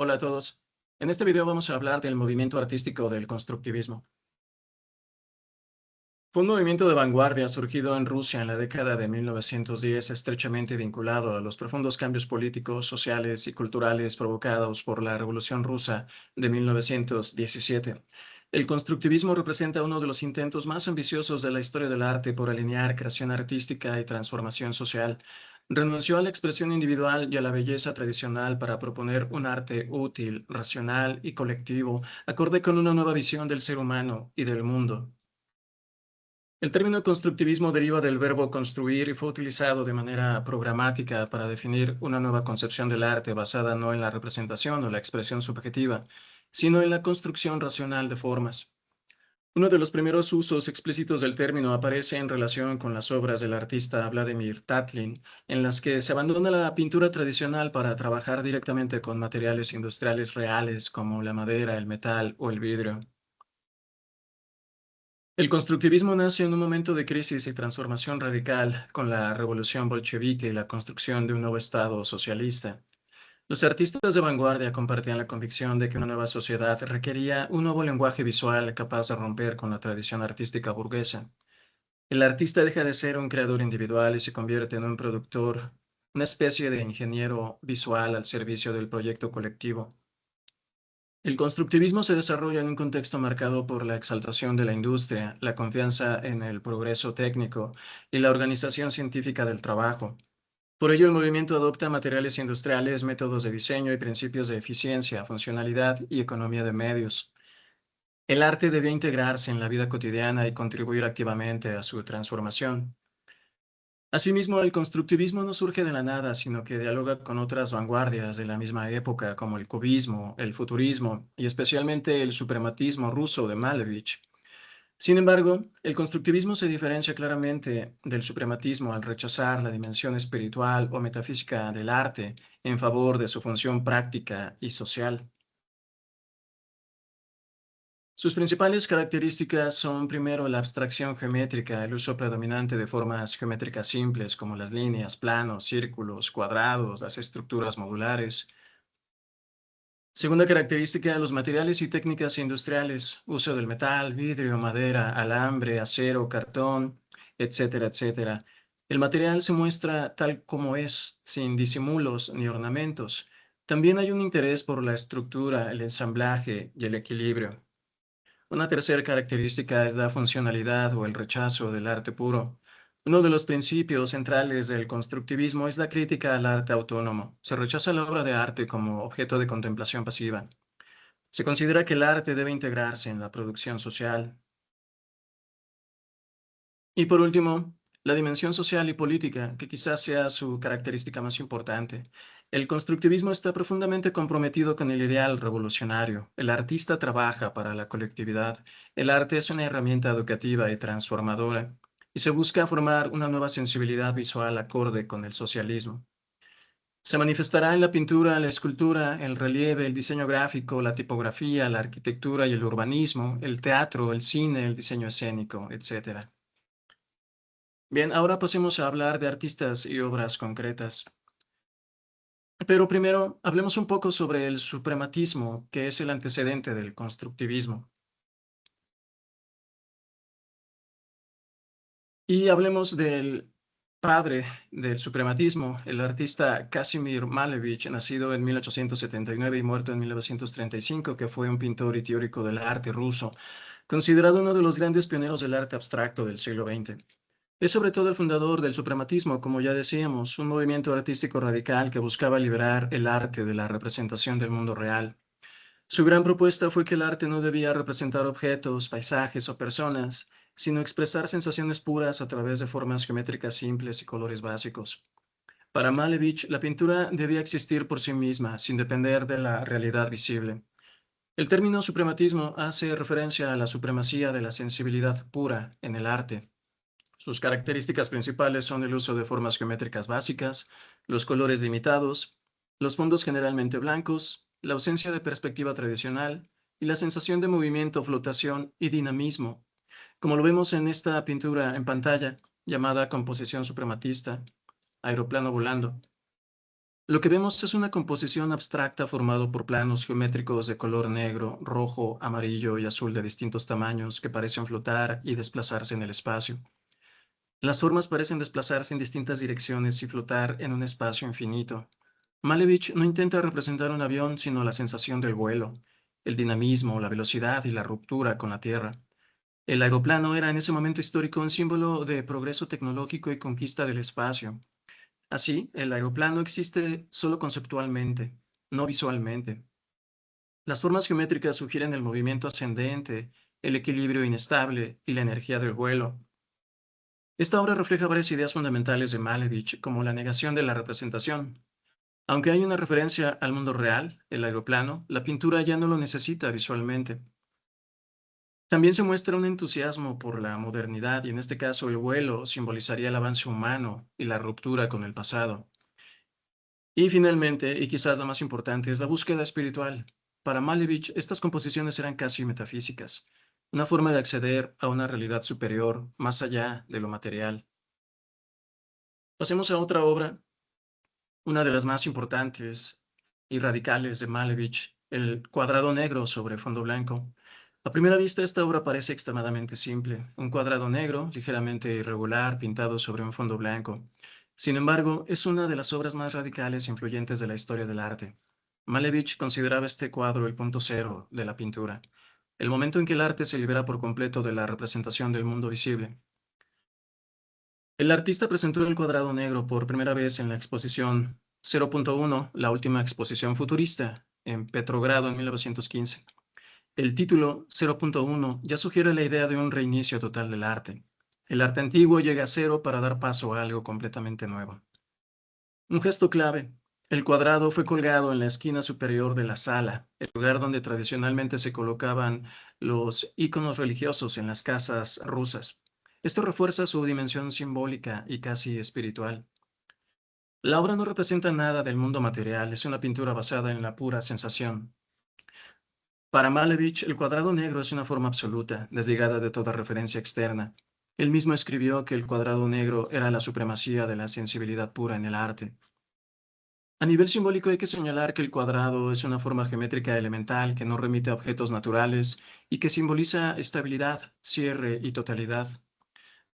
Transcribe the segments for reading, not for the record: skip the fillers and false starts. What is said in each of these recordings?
Hola a todos. En este video vamos a hablar del movimiento artístico del constructivismo. Fue un movimiento de vanguardia surgido en Rusia en la década de 1910, estrechamente vinculado a los profundos cambios políticos, sociales y culturales provocados por la Revolución Rusa de 1917. El constructivismo representa uno de los intentos más ambiciosos de la historia del arte por alinear creación artística y transformación social. Renunció a la expresión individual y a la belleza tradicional para proponer un arte útil, racional y colectivo, acorde con una nueva visión del ser humano y del mundo. El término constructivismo deriva del verbo construir y fue utilizado de manera programática para definir una nueva concepción del arte basada no en la representación o la expresión subjetiva, sino en la construcción racional de formas. Uno de los primeros usos explícitos del término aparece en relación con las obras del artista Vladimir Tatlin, en las que se abandona la pintura tradicional para trabajar directamente con materiales industriales reales como la madera, el metal o el vidrio. El constructivismo nace en un momento de crisis y transformación radical con la revolución bolchevique y la construcción de un nuevo Estado socialista. Los artistas de vanguardia compartían la convicción de que una nueva sociedad requería un nuevo lenguaje visual capaz de romper con la tradición artística burguesa. El artista deja de ser un creador individual y se convierte en un productor, una especie de ingeniero visual al servicio del proyecto colectivo. El constructivismo se desarrolla en un contexto marcado por la exaltación de la industria, la confianza en el progreso técnico y la organización científica del trabajo. Por ello, el movimiento adopta materiales industriales, métodos de diseño y principios de eficiencia, funcionalidad y economía de medios. El arte debe integrarse en la vida cotidiana y contribuir activamente a su transformación. Asimismo, el constructivismo no surge de la nada, sino que dialoga con otras vanguardias de la misma época, como el cubismo, el futurismo y especialmente el suprematismo ruso de Malevich. Sin embargo, el constructivismo se diferencia claramente del suprematismo al rechazar la dimensión espiritual o metafísica del arte en favor de su función práctica y social. Sus principales características son, primero, la abstracción geométrica, el uso predominante de formas geométricas simples como las líneas, planos, círculos, cuadrados, las estructuras modulares. Segunda característica, los materiales y técnicas industriales, uso del metal, vidrio, madera, alambre, acero, cartón, etcétera, etcétera. El material se muestra tal como es, sin disimulos ni ornamentos. También hay un interés por la estructura, el ensamblaje y el equilibrio. Una tercera característica es la funcionalidad o el rechazo del arte puro. Uno de los principios centrales del constructivismo es la crítica al arte autónomo. Se rechaza la obra de arte como objeto de contemplación pasiva. Se considera que el arte debe integrarse en la producción social. Y por último, la dimensión social y política, que quizás sea su característica más importante. El constructivismo está profundamente comprometido con el ideal revolucionario. El artista trabaja para la colectividad. El arte es una herramienta educativa y transformadora, y se busca formar una nueva sensibilidad visual acorde con el socialismo. Se manifestará en la pintura, la escultura, el relieve, el diseño gráfico, la tipografía, la arquitectura y el urbanismo, el teatro, el cine, el diseño escénico, etc. Bien, ahora pasemos a hablar de artistas y obras concretas. Pero primero, hablemos un poco sobre el suprematismo, que es el antecedente del constructivismo. Y hablemos del padre del suprematismo, el artista Casimir Malevich, nacido en 1879 y muerto en 1935, que fue un pintor y teórico del arte ruso, considerado uno de los grandes pioneros del arte abstracto del siglo XX. Es sobre todo el fundador del suprematismo, como ya decíamos, un movimiento artístico radical que buscaba liberar el arte de la representación del mundo real. Su gran propuesta fue que el arte no debía representar objetos, paisajes o personas, sino expresar sensaciones puras a través de formas geométricas simples y colores básicos. Para Malevich, la pintura debía existir por sí misma, sin depender de la realidad visible. El término suprematismo hace referencia a la supremacía de la sensibilidad pura en el arte. Sus características principales son el uso de formas geométricas básicas, los colores limitados, los fondos generalmente blancos, la ausencia de perspectiva tradicional y la sensación de movimiento, flotación y dinamismo, como lo vemos en esta pintura en pantalla llamada composición suprematista, Aeroplano volando. Lo que vemos es una composición abstracta formado por planos geométricos de color negro, rojo, amarillo y azul de distintos tamaños que parecen flotar y desplazarse en el espacio. Las formas parecen desplazarse en distintas direcciones y flotar en un espacio infinito. Malevich no intenta representar un avión, sino la sensación del vuelo, el dinamismo, la velocidad y la ruptura con la Tierra. El aeroplano era en ese momento histórico un símbolo de progreso tecnológico y conquista del espacio. Así, el aeroplano existe solo conceptualmente, no visualmente. Las formas geométricas sugieren el movimiento ascendente, el equilibrio inestable y la energía del vuelo. Esta obra refleja varias ideas fundamentales de Malevich, como la negación de la representación. Aunque hay una referencia al mundo real, el aeroplano, la pintura ya no lo necesita visualmente. También se muestra un entusiasmo por la modernidad y en este caso el vuelo simbolizaría el avance humano y la ruptura con el pasado. Y finalmente, y quizás la más importante, es la búsqueda espiritual. Para Malevich, estas composiciones eran casi metafísicas, una forma de acceder a una realidad superior, más allá de lo material. Pasemos a otra obra, una de las más importantes y radicales de Malevich, el cuadrado negro sobre fondo blanco. A primera vista, esta obra parece extremadamente simple, un cuadrado negro, ligeramente irregular, pintado sobre un fondo blanco. Sin embargo, es una de las obras más radicales e influyentes de la historia del arte. Malevich consideraba este cuadro el punto cero de la pintura, el momento en que el arte se libera por completo de la representación del mundo visible. El artista presentó el cuadrado negro por primera vez en la exposición 0.1, la última exposición futurista, en Petrogrado en 1915. El título 0.1 ya sugiere la idea de un reinicio total del arte. El arte antiguo llega a cero para dar paso a algo completamente nuevo. Un gesto clave. El cuadrado fue colgado en la esquina superior de la sala, el lugar donde tradicionalmente se colocaban los íconos religiosos en las casas rusas. Esto refuerza su dimensión simbólica y casi espiritual. La obra no representa nada del mundo material, es una pintura basada en la pura sensación. Para Malevich, el cuadrado negro es una forma absoluta, desligada de toda referencia externa. Él mismo escribió que el cuadrado negro era la supremacía de la sensibilidad pura en el arte. A nivel simbólico hay que señalar que el cuadrado es una forma geométrica elemental que no remite a objetos naturales y que simboliza estabilidad, cierre y totalidad.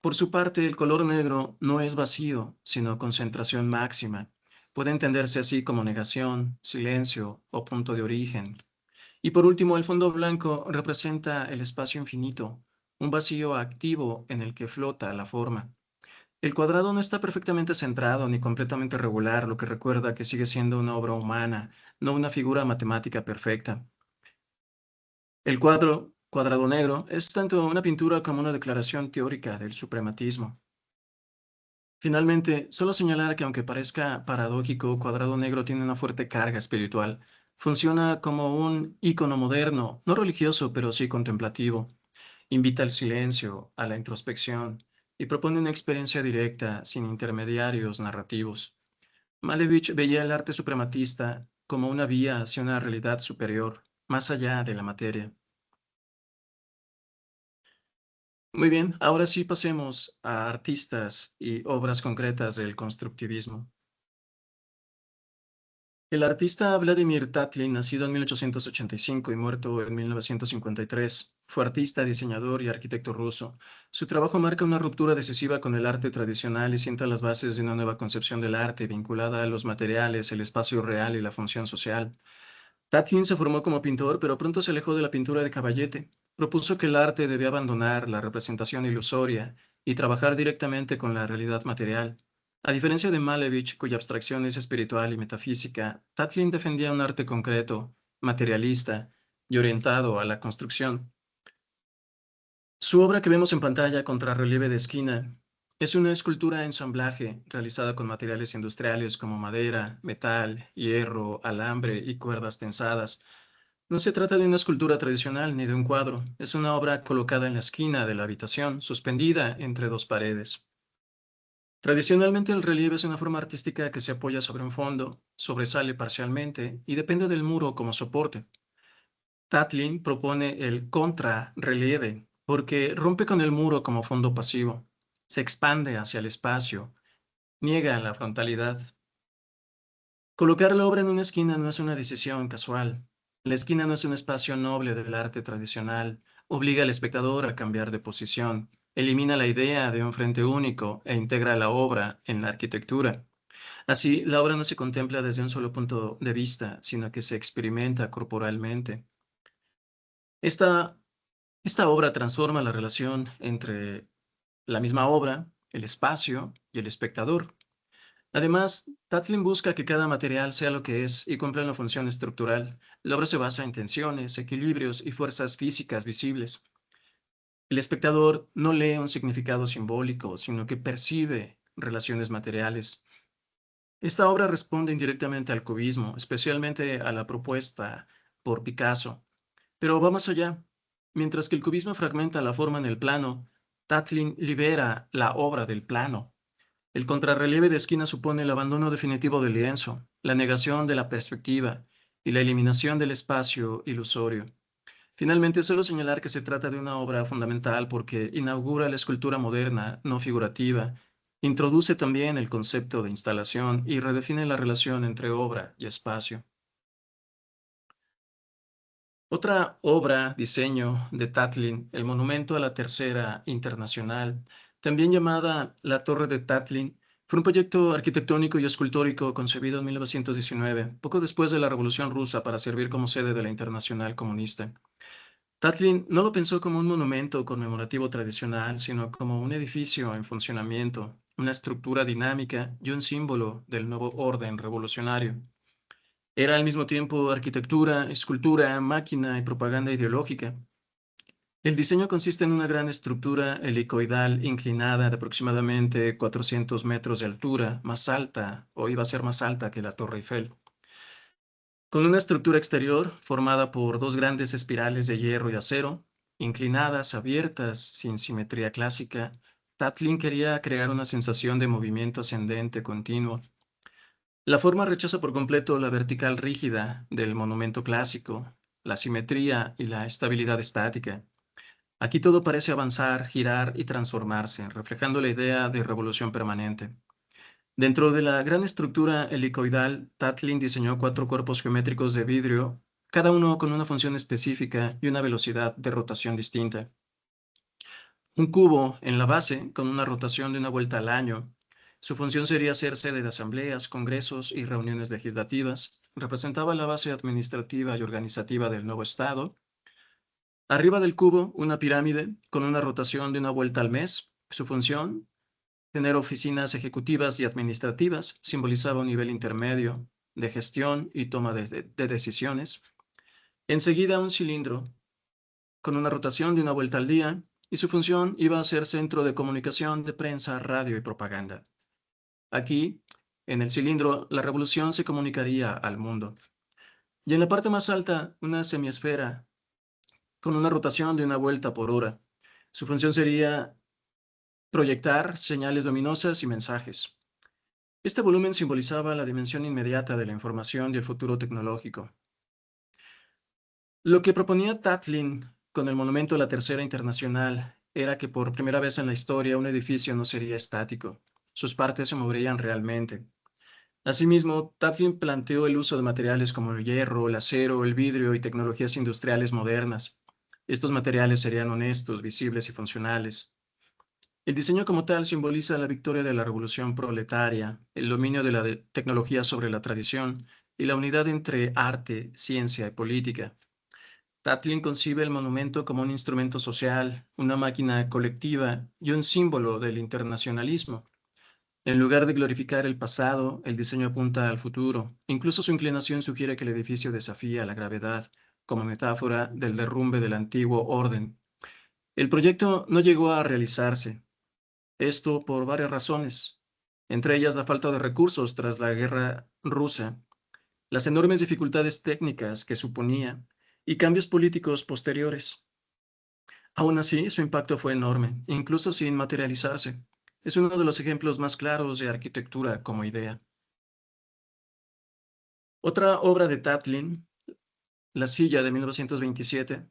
Por su parte, el color negro no es vacío, sino concentración máxima. Puede entenderse así como negación, silencio o punto de origen. Y por último, el fondo blanco representa el espacio infinito, un vacío activo en el que flota la forma. El cuadrado no está perfectamente centrado ni completamente regular, lo que recuerda que sigue siendo una obra humana, no una figura matemática perfecta. El cuadrado negro, es tanto una pintura como una declaración teórica del suprematismo. Finalmente, solo señalar que aunque parezca paradójico, Cuadrado Negro tiene una fuerte carga espiritual. Funciona como un ícono moderno, no religioso, pero sí contemplativo. Invita al silencio, a la introspección, y propone una experiencia directa, sin intermediarios narrativos. Malevich veía el arte suprematista como una vía hacia una realidad superior, más allá de la materia. Muy bien, ahora sí pasemos a artistas y obras concretas del constructivismo. El artista Vladimir Tatlin, nacido en 1885 y muerto en 1953, fue artista, diseñador y arquitecto ruso. Su trabajo marca una ruptura decisiva con el arte tradicional y sienta las bases de una nueva concepción del arte vinculada a los materiales, el espacio real y la función social. Tatlin se formó como pintor, pero pronto se alejó de la pintura de caballete. Propuso que el arte debía abandonar la representación ilusoria y trabajar directamente con la realidad material. A diferencia de Malevich, cuya abstracción es espiritual y metafísica, Tatlin defendía un arte concreto, materialista y orientado a la construcción. Su obra que vemos en pantalla, Contrarrelieve de esquina, es una escultura ensamblaje realizada con materiales industriales como madera, metal, hierro, alambre y cuerdas tensadas. No se trata de una escultura tradicional ni de un cuadro, es una obra colocada en la esquina de la habitación, suspendida entre dos paredes. Tradicionalmente el relieve es una forma artística que se apoya sobre un fondo, sobresale parcialmente y depende del muro como soporte. Tatlin propone el contrarrelieve porque rompe con el muro como fondo pasivo, se expande hacia el espacio, niega la frontalidad. Colocar la obra en una esquina no es una decisión casual. La esquina no es un espacio noble del arte tradicional. Obliga al espectador a cambiar de posición. Elimina la idea de un frente único e integra la obra en la arquitectura. Así, la obra no se contempla desde un solo punto de vista, sino que se experimenta corporalmente. Esta, esta obra transforma la relación entre la misma obra, el espacio y el espectador. Además, Tatlin busca que cada material sea lo que es y cumpla una función estructural. La obra se basa en tensiones, equilibrios y fuerzas físicas visibles. El espectador no lee un significado simbólico, sino que percibe relaciones materiales. Esta obra responde indirectamente al cubismo, especialmente a la propuesta por Picasso, pero va más allá. Mientras que el cubismo fragmenta la forma en el plano, Tatlin libera la obra del plano. El contrarrelieve de esquina supone el abandono definitivo del lienzo, la negación de la perspectiva y la eliminación del espacio ilusorio. Finalmente, solo señalar que se trata de una obra fundamental porque inaugura la escultura moderna, no figurativa, introduce también el concepto de instalación y redefine la relación entre obra y espacio. Otra obra, diseño de Tatlin, el Monumento a la Tercera Internacional, también llamada la Torre de Tatlin, fue un proyecto arquitectónico y escultórico concebido en 1919, poco después de la Revolución Rusa, para servir como sede de la Internacional Comunista. Tatlin no lo pensó como un monumento conmemorativo tradicional, sino como un edificio en funcionamiento, una estructura dinámica y un símbolo del nuevo orden revolucionario. Era al mismo tiempo arquitectura, escultura, máquina y propaganda ideológica. El diseño consiste en una gran estructura helicoidal inclinada de aproximadamente 400 metros de altura, más alta, o iba a ser más alta que la Torre Eiffel, con una estructura exterior formada por dos grandes espirales de hierro y acero, inclinadas, abiertas, sin simetría clásica. Tatlin quería crear una sensación de movimiento ascendente continuo. La forma rechaza por completo la vertical rígida del monumento clásico, la simetría y la estabilidad estática. Aquí todo parece avanzar, girar y transformarse, reflejando la idea de revolución permanente. Dentro de la gran estructura helicoidal, Tatlin diseñó cuatro cuerpos geométricos de vidrio, cada uno con una función específica y una velocidad de rotación distinta. Un cubo en la base, con una rotación de una vuelta al año. Su función sería ser sede de asambleas, congresos y reuniones legislativas. Representaba la base administrativa y organizativa del nuevo Estado. Arriba del cubo, una pirámide con una rotación de una vuelta al mes. Su función, tener oficinas ejecutivas y administrativas, simbolizaba un nivel intermedio de gestión y toma de decisiones. Enseguida, un cilindro con una rotación de una vuelta al día, y su función iba a ser centro de comunicación de prensa, radio y propaganda. Aquí, en el cilindro, la revolución se comunicaría al mundo. Y en la parte más alta, una semiesfera con una rotación de una vuelta por hora. Su función sería proyectar señales luminosas y mensajes. Este volumen simbolizaba la dimensión inmediata de la información y el futuro tecnológico. Lo que proponía Tatlin con el Monumento a la Tercera Internacional era que por primera vez en la historia un edificio no sería estático, sus partes se moverían realmente. Asimismo, Tatlin planteó el uso de materiales como el hierro, el acero, el vidrio y tecnologías industriales modernas. Estos materiales serían honestos, visibles y funcionales. El diseño como tal simboliza la victoria de la revolución proletaria, el dominio de la tecnología sobre la tradición y la unidad entre arte, ciencia y política. Tatlin concibe el monumento como un instrumento social, una máquina colectiva y un símbolo del internacionalismo. En lugar de glorificar el pasado, el diseño apunta al futuro. Incluso su inclinación sugiere que el edificio desafía la gravedad, como metáfora del derrumbe del antiguo orden. El proyecto no llegó a realizarse, esto por varias razones, entre ellas la falta de recursos tras la guerra rusa, las enormes dificultades técnicas que suponía y cambios políticos posteriores. Aún así, su impacto fue enorme, incluso sin materializarse. Es uno de los ejemplos más claros de arquitectura como idea. Otra obra de Tatlin, La silla de 1927.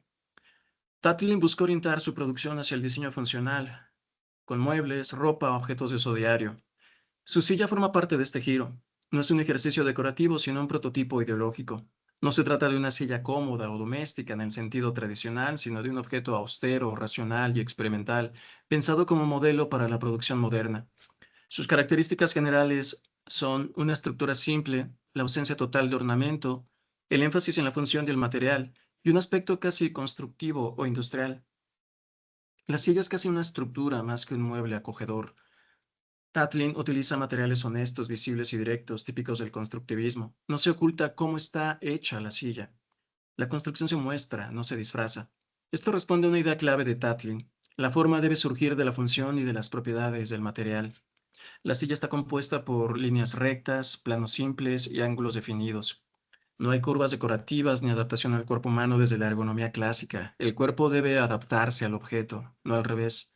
Tatlin buscó orientar su producción hacia el diseño funcional, con muebles, ropa, objetos de uso diario. Su silla forma parte de este giro. No es un ejercicio decorativo, sino un prototipo ideológico. No se trata de una silla cómoda o doméstica en el sentido tradicional, sino de un objeto austero, racional y experimental, pensado como modelo para la producción moderna. Sus características generales son una estructura simple, la ausencia total de ornamento, el énfasis en la función del material y un aspecto casi constructivo o industrial. La silla es casi una estructura más que un mueble acogedor. Tatlin utiliza materiales honestos, visibles y directos, típicos del constructivismo. No se oculta cómo está hecha la silla. La construcción se muestra, no se disfraza. Esto responde a una idea clave de Tatlin. La forma debe surgir de la función y de las propiedades del material. La silla está compuesta por líneas rectas, planos simples y ángulos definidos. No hay curvas decorativas ni adaptación al cuerpo humano desde la ergonomía clásica. El cuerpo debe adaptarse al objeto, no al revés.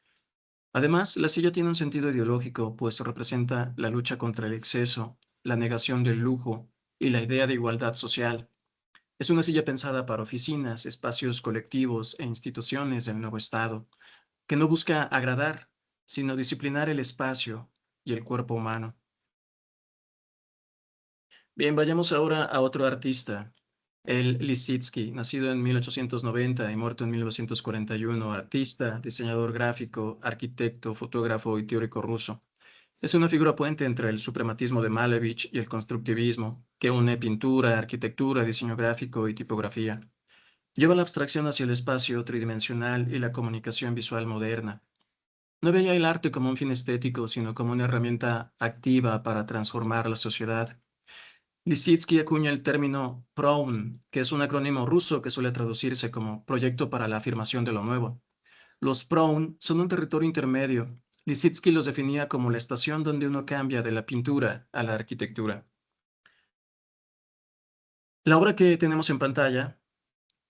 Además, la silla tiene un sentido ideológico, pues representa la lucha contra el exceso, la negación del lujo y la idea de igualdad social. Es una silla pensada para oficinas, espacios colectivos e instituciones del nuevo Estado, que no busca agradar, sino disciplinar el espacio y el cuerpo humano. Bien, vayamos ahora a otro artista, el Lissitzky, nacido en 1890 y muerto en 1941, artista, diseñador gráfico, arquitecto, fotógrafo y teórico ruso. Es una figura puente entre el suprematismo de Malevich y el constructivismo, que une pintura, arquitectura, diseño gráfico y tipografía. Lleva la abstracción hacia el espacio tridimensional y la comunicación visual moderna. No veía el arte como un fin estético, sino como una herramienta activa para transformar la sociedad. Lissitzky acuña el término PROUN, que es un acrónimo ruso que suele traducirse como Proyecto para la Afirmación de lo Nuevo. Los PROUN son un territorio intermedio. Lissitzky los definía como la estación donde uno cambia de la pintura a la arquitectura. La obra que tenemos en pantalla,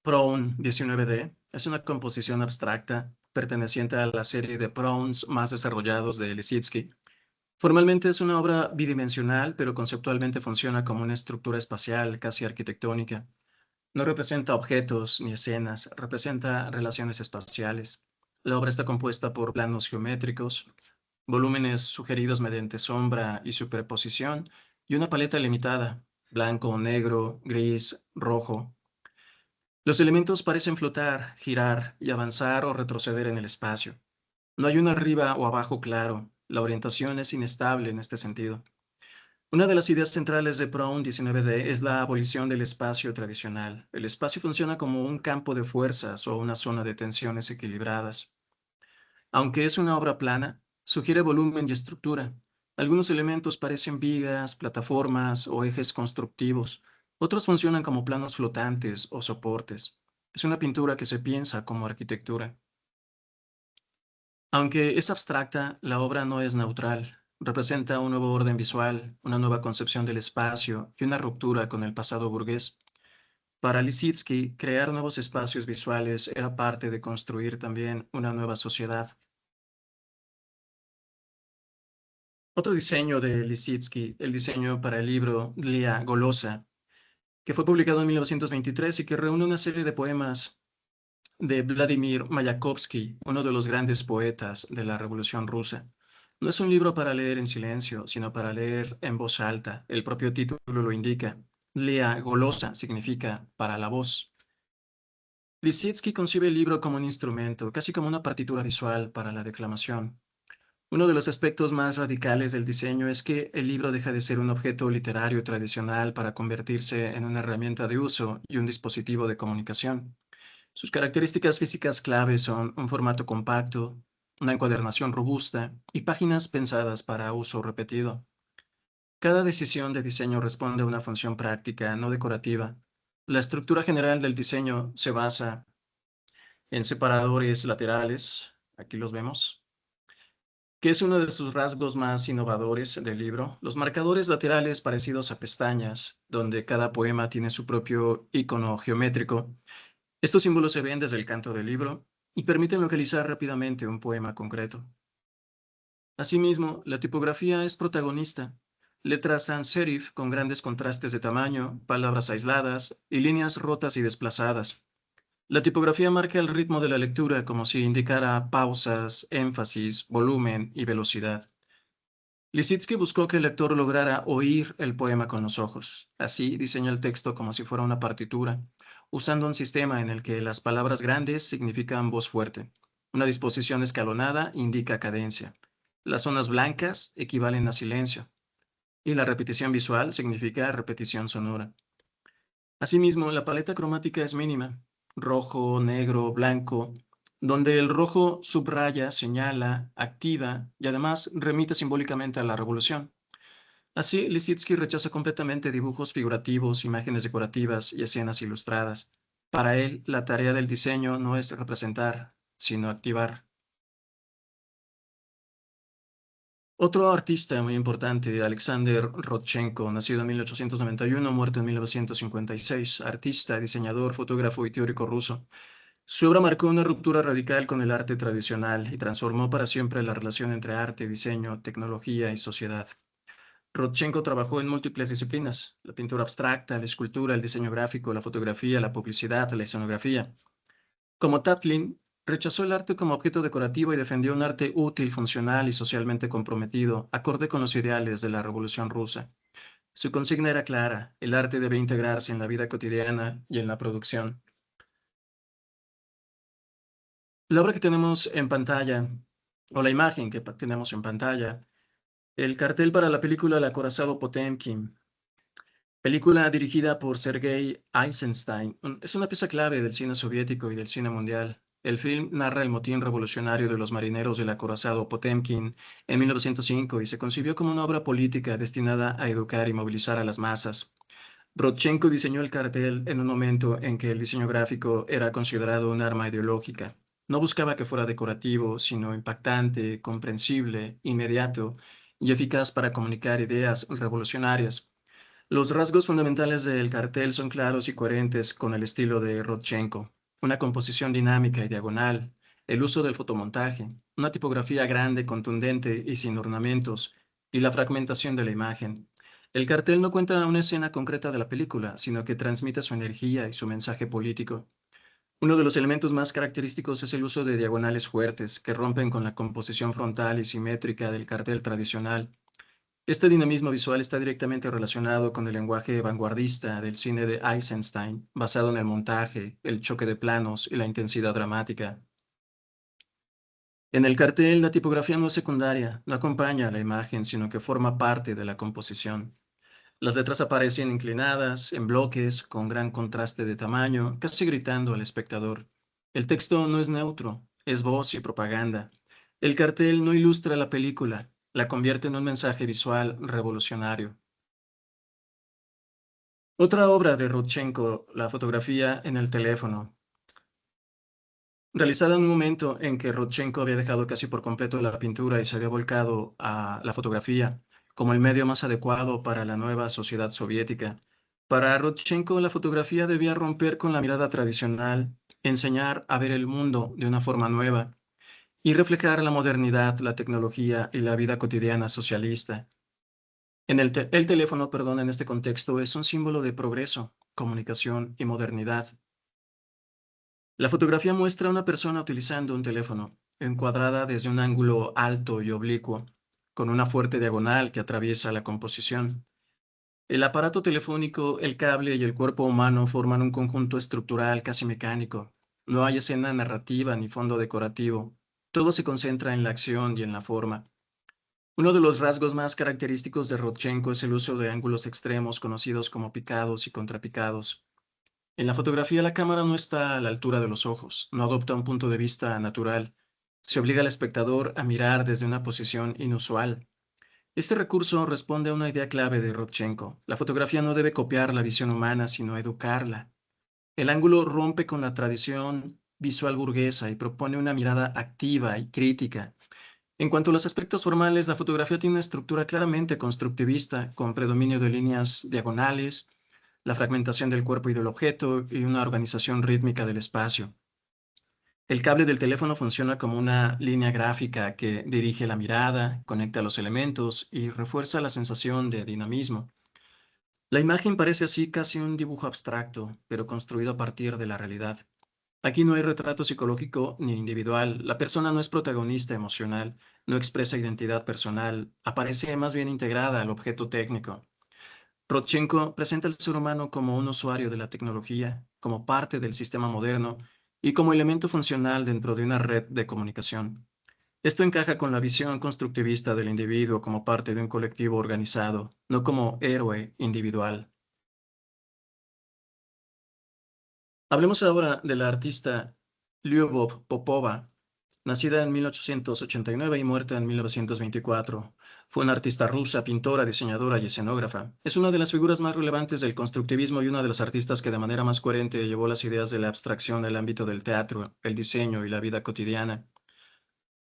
PROUN 19D, es una composición abstracta perteneciente a la serie de PROUNs más desarrollados de Lissitzky. Formalmente es una obra bidimensional, pero conceptualmente funciona como una estructura espacial casi arquitectónica. No representa objetos ni escenas, representa relaciones espaciales. La obra está compuesta por planos geométricos, volúmenes sugeridos mediante sombra y superposición, y una paleta limitada, blanco, negro, gris, rojo. Los elementos parecen flotar, girar y avanzar o retroceder en el espacio. No hay un arriba o abajo claro. La orientación es inestable en este sentido. Una de las ideas centrales de Proun 19D es la abolición del espacio tradicional. El espacio funciona como un campo de fuerzas o una zona de tensiones equilibradas. Aunque es una obra plana, sugiere volumen y estructura. Algunos elementos parecen vigas, plataformas o ejes constructivos. Otros funcionan como planos flotantes o soportes. Es una pintura que se piensa como arquitectura. Aunque es abstracta, la obra no es neutral. Representa un nuevo orden visual, una nueva concepción del espacio y una ruptura con el pasado burgués. Para Lissitzky, crear nuevos espacios visuales era parte de construir también una nueva sociedad. Otro diseño de Lissitzky, el diseño para el libro Dlia Golosa, que fue publicado en 1923 y que reúne una serie de poemas de Vladimir Mayakovsky, uno de los grandes poetas de la Revolución Rusa. No es un libro para leer en silencio, sino para leer en voz alta. El propio título lo indica. Dlia Golosa significa para la voz. Lissitzky concibe el libro como un instrumento, casi como una partitura visual para la declamación. Uno de los aspectos más radicales del diseño es que el libro deja de ser un objeto literario tradicional para convertirse en una herramienta de uso y un dispositivo de comunicación. Sus características físicas claves son un formato compacto, una encuadernación robusta y páginas pensadas para uso repetido. Cada decisión de diseño responde a una función práctica, no decorativa. La estructura general del diseño se basa en separadores laterales, aquí los vemos, que es uno de sus rasgos más innovadores del libro. Los marcadores laterales parecidos a pestañas, donde cada poema tiene su propio icono geométrico. Estos símbolos se ven desde el canto del libro y permiten localizar rápidamente un poema concreto. Asimismo, la tipografía es protagonista. Letras sans serif con grandes contrastes de tamaño, palabras aisladas y líneas rotas y desplazadas. La tipografía marca el ritmo de la lectura como si indicara pausas, énfasis, volumen y velocidad. Lissitzky buscó que el lector lograra oír el poema con los ojos. Así diseñó el texto como si fuera una partitura, usando un sistema en el que las palabras grandes significan voz fuerte. Una disposición escalonada indica cadencia. Las zonas blancas equivalen a silencio. Y la repetición visual significa repetición sonora. Asimismo, la paleta cromática es mínima: rojo, negro, blanco, donde el rojo subraya, señala, activa y además remite simbólicamente a la revolución. Así, Lissitzky rechaza completamente dibujos figurativos, imágenes decorativas y escenas ilustradas. Para él, la tarea del diseño no es representar, sino activar. Otro artista muy importante, Alexander Rodchenko, nacido en 1891, muerto en 1956, artista, diseñador, fotógrafo y teórico ruso. Su obra marcó una ruptura radical con el arte tradicional y transformó para siempre la relación entre arte, diseño, tecnología y sociedad. Rodchenko trabajó en múltiples disciplinas: la pintura abstracta, la escultura, el diseño gráfico, la fotografía, la publicidad, la escenografía. Como Tatlin, rechazó el arte como objeto decorativo y defendió un arte útil, funcional y socialmente comprometido, acorde con los ideales de la Revolución Rusa. Su consigna era clara: el arte debe integrarse en la vida cotidiana y en la producción. La obra que tenemos en pantalla, o la imagen que tenemos en pantalla, el cartel para la película El acorazado Potemkin, película dirigida por Sergei Eisenstein, es una pieza clave del cine soviético y del cine mundial. El film narra el motín revolucionario de los marineros del acorazado Potemkin en 1905 y se concibió como una obra política destinada a educar y movilizar a las masas. Rodchenko diseñó el cartel en un momento en que el diseño gráfico era considerado un arma ideológica. No buscaba que fuera decorativo, sino impactante, comprensible, inmediato y eficaz para comunicar ideas revolucionarias. Los rasgos fundamentales del cartel son claros y coherentes con el estilo de Rodchenko: una composición dinámica y diagonal, el uso del fotomontaje, una tipografía grande, contundente y sin ornamentos, y la fragmentación de la imagen. El cartel no cuenta una escena concreta de la película, sino que transmite su energía y su mensaje político. Uno de los elementos más característicos es el uso de diagonales fuertes, que rompen con la composición frontal y simétrica del cartel tradicional. Este dinamismo visual está directamente relacionado con el lenguaje vanguardista del cine de Eisenstein, basado en el montaje, el choque de planos y la intensidad dramática. En el cartel, la tipografía no es secundaria, no acompaña a la imagen, sino que forma parte de la composición. Las letras aparecen inclinadas, en bloques, con gran contraste de tamaño, casi gritando al espectador. El texto no es neutro, es voz y propaganda. El cartel no ilustra la película, la convierte en un mensaje visual revolucionario. Otra obra de Rodchenko, la fotografía en el teléfono, realizada en un momento en que Rodchenko había dejado casi por completo la pintura y se había volcado a la fotografía como el medio más adecuado para la nueva sociedad soviética. Para Rodchenko, la fotografía debía romper con la mirada tradicional, enseñar a ver el mundo de una forma nueva y reflejar la modernidad, la tecnología y la vida cotidiana socialista. El teléfono, perdón, en este contexto es un símbolo de progreso, comunicación y modernidad. La fotografía muestra a una persona utilizando un teléfono, encuadrada desde un ángulo alto y oblicuo, con una fuerte diagonal que atraviesa la composición. El aparato telefónico, el cable y el cuerpo humano forman un conjunto estructural casi mecánico. No hay escena narrativa ni fondo decorativo. Todo se concentra en la acción y en la forma. Uno de los rasgos más característicos de Rodchenko es el uso de ángulos extremos conocidos como picados y contrapicados. En la fotografía, la cámara no está a la altura de los ojos, no adopta un punto de vista natural. Se obliga al espectador a mirar desde una posición inusual. Este recurso responde a una idea clave de Rodchenko: la fotografía no debe copiar la visión humana, sino educarla. El ángulo rompe con la tradición visual burguesa y propone una mirada activa y crítica. En cuanto a los aspectos formales, la fotografía tiene una estructura claramente constructivista, con predominio de líneas diagonales, la fragmentación del cuerpo y del objeto y una organización rítmica del espacio. El cable del teléfono funciona como una línea gráfica que dirige la mirada, conecta los elementos y refuerza la sensación de dinamismo. La imagen parece así casi un dibujo abstracto, pero construido a partir de la realidad. Aquí no hay retrato psicológico ni individual. La persona no es protagonista emocional, no expresa identidad personal, aparece más bien integrada al objeto técnico. Rodchenko presenta al ser humano como un usuario de la tecnología, como parte del sistema moderno y como elemento funcional dentro de una red de comunicación. Esto encaja con la visión constructivista del individuo como parte de un colectivo organizado, no como héroe individual. Hablemos ahora de la artista Lyubov Popova, nacida en 1889 y muerta en 1924. Fue una artista rusa, pintora, diseñadora y escenógrafa. Es una de las figuras más relevantes del constructivismo y una de las artistas que de manera más coherente llevó las ideas de la abstracción al ámbito del teatro, el diseño y la vida cotidiana.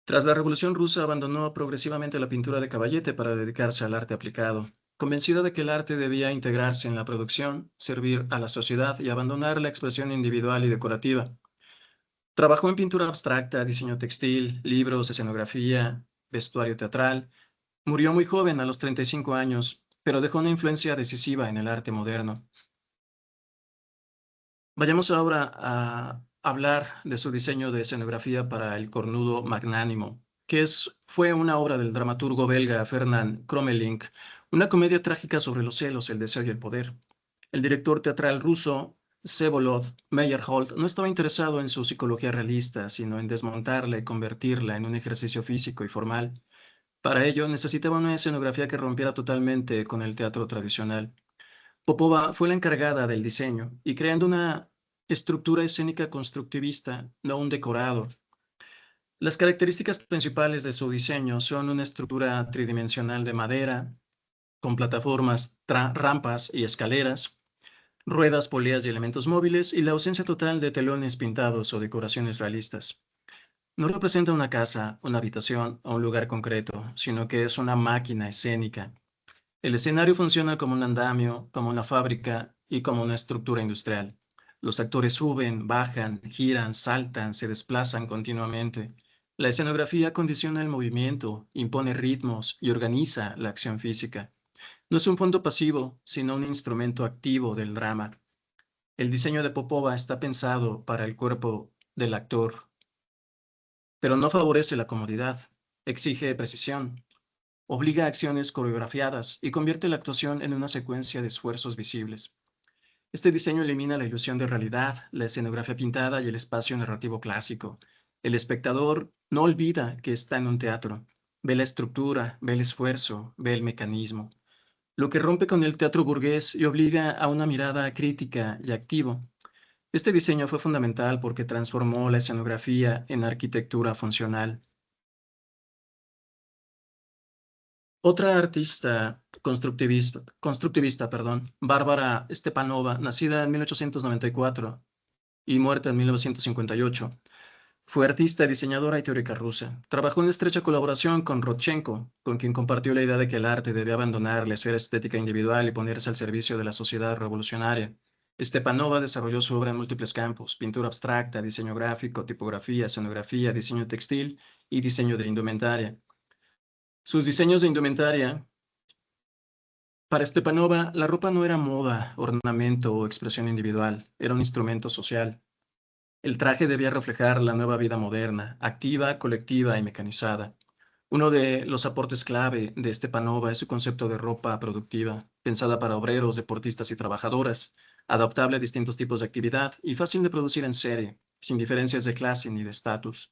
Tras la Revolución Rusa abandonó progresivamente la pintura de caballete para dedicarse al arte aplicado, convencida de que el arte debía integrarse en la producción, servir a la sociedad y abandonar la expresión individual y decorativa. Trabajó en pintura abstracta, diseño textil, libros, escenografía, vestuario teatral. Murió muy joven, a los 35 años, pero dejó una influencia decisiva en el arte moderno. Vayamos ahora a hablar de su diseño de escenografía para El Cornudo Magnánimo, fue una obra del dramaturgo belga Fernand Kromelink, una comedia trágica sobre los celos, el deseo y el poder. El director teatral ruso Vsevolod Meyerhold no estaba interesado en su psicología realista, sino en desmontarla y convertirla en un ejercicio físico y formal. Para ello necesitaba una escenografía que rompiera totalmente con el teatro tradicional. Popova fue la encargada del diseño y creando una estructura escénica constructivista, no un decorado. Las características principales de su diseño son una estructura tridimensional de madera, con plataformas, rampas y escaleras, ruedas, poleas y elementos móviles, y la ausencia total de telones pintados o decoraciones realistas. No representa una casa, una habitación o un lugar concreto, sino que es una máquina escénica. El escenario funciona como un andamio, como una fábrica y como una estructura industrial. Los actores suben, bajan, giran, saltan, se desplazan continuamente. La escenografía condiciona el movimiento, impone ritmos y organiza la acción física. No es un fondo pasivo, sino un instrumento activo del drama. El diseño de Popova está pensado para el cuerpo del actor, pero no favorece la comodidad, exige precisión, obliga a acciones coreografiadas y convierte la actuación en una secuencia de esfuerzos visibles. Este diseño elimina la ilusión de realidad, la escenografía pintada y el espacio narrativo clásico. El espectador no olvida que está en un teatro, ve la estructura, ve el esfuerzo, ve el mecanismo, lo que rompe con el teatro burgués y obliga a una mirada crítica y activa. Este diseño fue fundamental porque transformó la escenografía en arquitectura funcional. Otra artista constructivista, Bárbara Stepanova, nacida en 1894 y muerta en 1958, fue artista, diseñadora y teórica rusa. Trabajó en estrecha colaboración con Rodchenko, con quien compartió la idea de que el arte debía abandonar la esfera estética individual y ponerse al servicio de la sociedad revolucionaria. Stepanova desarrolló su obra en múltiples campos: pintura abstracta, diseño gráfico, tipografía, escenografía, diseño textil y diseño de indumentaria. Sus diseños de indumentaria. Para Stepanova, la ropa no era moda, ornamento o expresión individual, era un instrumento social. El traje debía reflejar la nueva vida moderna, activa, colectiva y mecanizada. Uno de los aportes clave de Stepanova es su concepto de ropa productiva, pensada para obreros, deportistas y trabajadoras, adaptable a distintos tipos de actividad y fácil de producir en serie, sin diferencias de clase ni de estatus.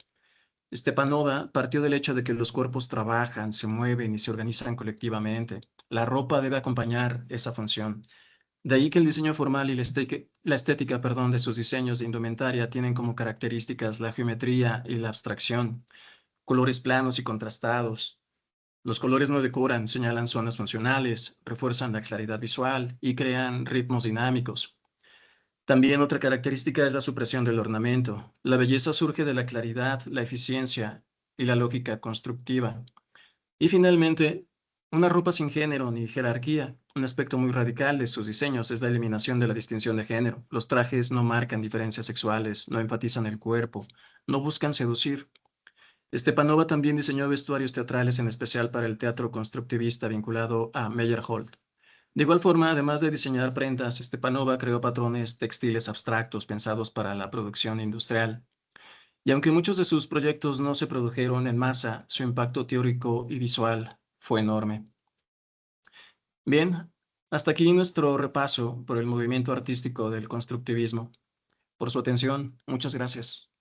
Stepanova partió del hecho de que los cuerpos trabajan, se mueven y se organizan colectivamente. La ropa debe acompañar esa función. De ahí que el diseño formal y la estética, de sus diseños de indumentaria tienen como características la geometría y la abstracción, colores planos y contrastados. Los colores no decoran, señalan zonas funcionales, refuerzan la claridad visual y crean ritmos dinámicos. También otra característica es la supresión del ornamento. La belleza surge de la claridad, la eficiencia y la lógica constructiva. Y finalmente, una ropa sin género ni jerarquía. Un aspecto muy radical de sus diseños es la eliminación de la distinción de género. Los trajes no marcan diferencias sexuales, no enfatizan el cuerpo, no buscan seducir. Stepanova también diseñó vestuarios teatrales, en especial para el teatro constructivista vinculado a Meyerhold. De igual forma, además de diseñar prendas, Stepanova creó patrones textiles abstractos pensados para la producción industrial. Y aunque muchos de sus proyectos no se produjeron en masa, su impacto teórico y visual fue enorme. Bien, hasta aquí nuestro repaso por el movimiento artístico del constructivismo. Por su atención, muchas gracias.